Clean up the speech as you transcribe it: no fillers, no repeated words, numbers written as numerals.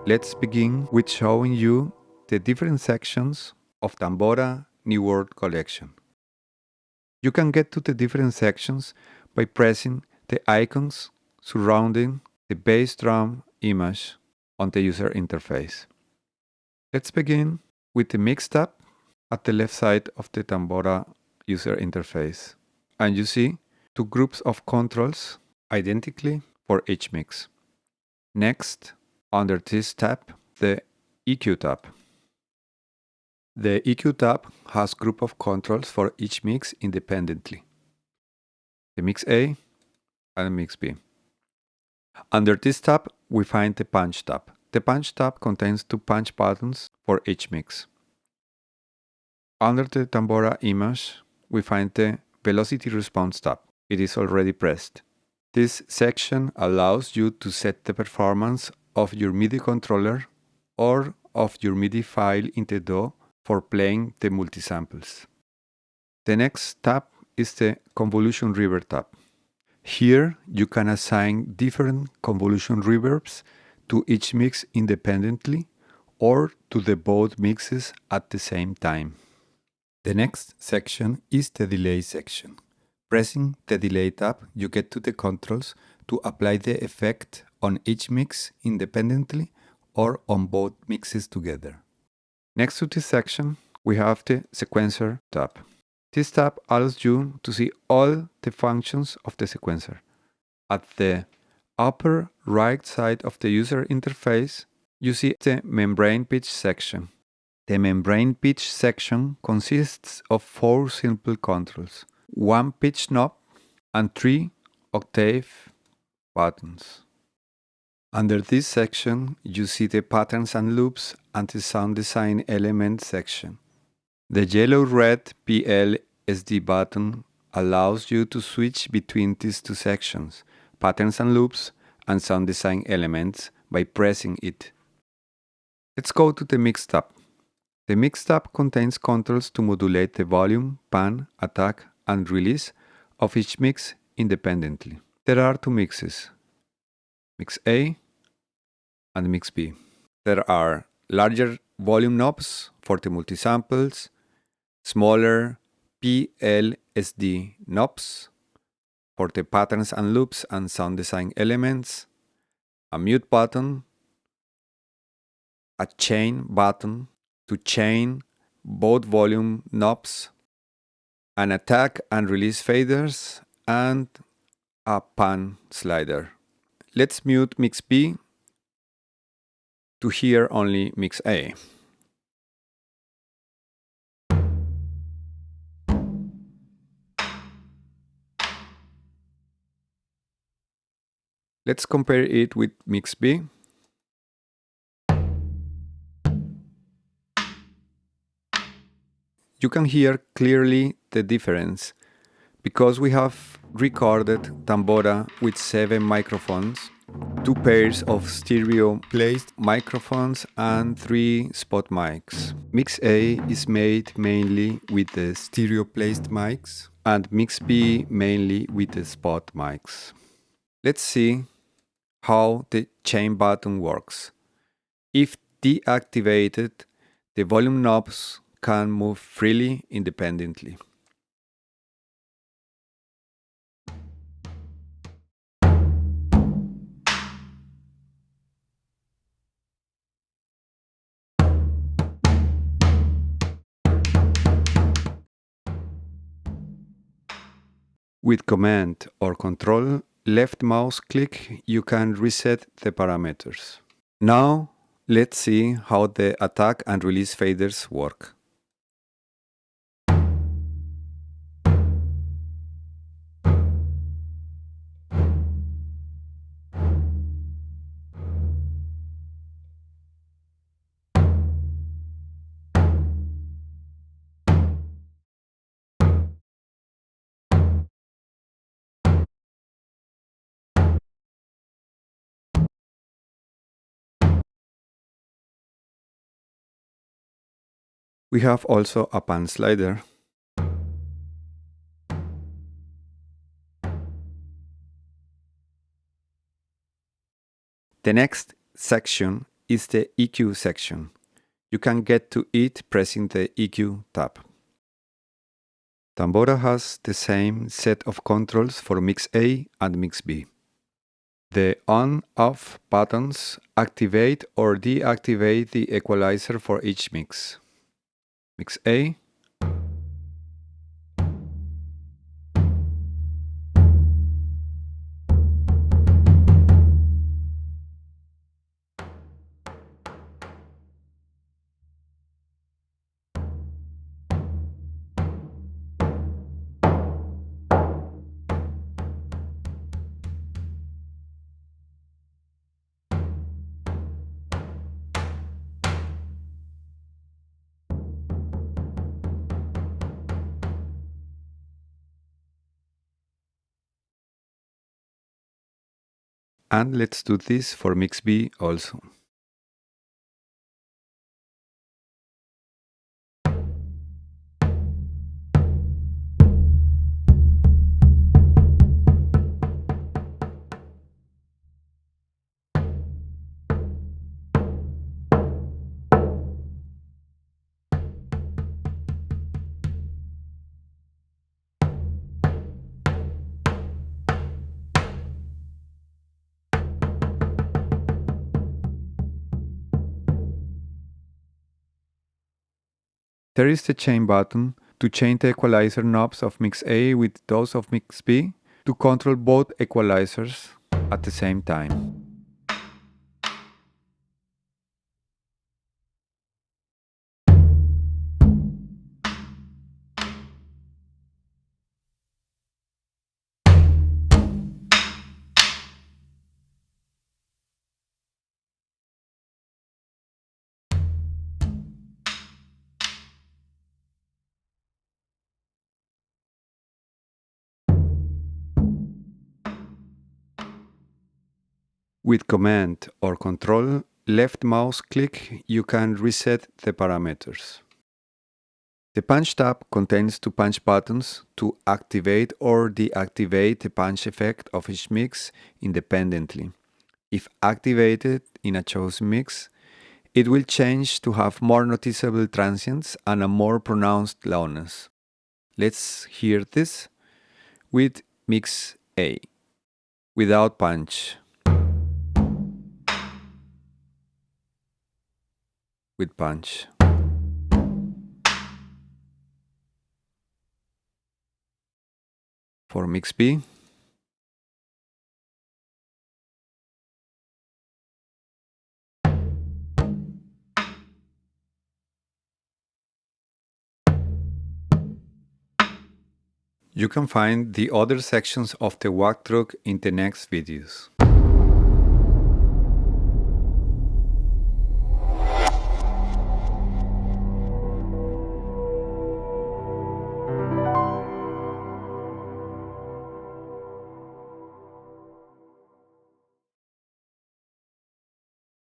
Let's begin with showing you the different sections of Tambora New World collection. You can get to the different sections by pressing the icons surrounding the bass drum image on the user interface. Let's begin with the Mix tab at the left side of the Tambora user interface. And you see two groups of controls identically for each mix. Next, under this tab, the EQ tab. The EQ tab has group of controls for each mix independently. The Mix A and Mix B. Under this tab, we find the Punch tab. The Punch tab contains two punch buttons for each mix. Under the Tambora image, we find the Velocity Response tab. It is already pressed. This section allows you to set the performance of your MIDI controller or of your MIDI file in the DAW for playing the multisamples. The next tab is the Convolution Reverb tab. Here you can assign different convolution reverbs to each mix independently or to the both mixes at the same time. The next section is the Delay section. Pressing the Delay tab, you get to the controls to apply the effect on each mix independently or on both mixes together. Next to this section, we have the Sequencer tab. This tab allows you to see all the functions of the sequencer. At the upper right side of the user interface, you see the Membrane Pitch section. The Membrane Pitch section consists of 4 simple controls, 1 pitch knob and 3 octave buttons. Under this section, you see the Patterns and Loops and the Sound Design Element section. The yellow-red PLSD button allows you to switch between these two sections, Patterns and Loops and Sound Design Elements, by pressing it. Let's go to the Mix tab. The Mix tab contains controls to modulate the volume, pan, attack, and release of each mix independently. There are two mixes, Mix A and Mix B. There are larger volume knobs for the multisamples, smaller PLSD knobs for the patterns and loops and sound design elements, a mute button, a chain button to chain both volume knobs, an attack and release faders, and a pan slider. Let's mute Mix B to hear only Mix A. Let's compare it with Mix B. You can hear clearly the difference because we have recorded Tambora with 7 microphones, 2 pairs of stereo placed microphones and 3 spot mics. Mix A is made mainly with the stereo placed mics and Mix B mainly with the spot mics. Let's see how the chain button works. If deactivated, the volume knobs can move freely independently. With Command or Control left mouse click, you can reset the parameters. Now, let's see how the attack and release faders work. We have also a pan slider. The next section is the EQ section. You can get to it pressing the EQ tab. Tambora has the same set of controls for Mix A and Mix B. The on-off buttons activate or deactivate the equalizer for each mix. Mix A, and let's do this for Mix B also. There is the chain button to change the equalizer knobs of Mix A with those of Mix B to control both equalizers at the same time. With Command or Control left mouse click, you can reset the parameters. The Punch tab contains two punch buttons to activate or deactivate the punch effect of each mix independently. If activated in a chosen mix, it will change to have more noticeable transients and a more pronounced loudness. Let's hear this with Mix A, without punch. With punch. For Mix B, you can find the other sections of the walkthrough in the next videos.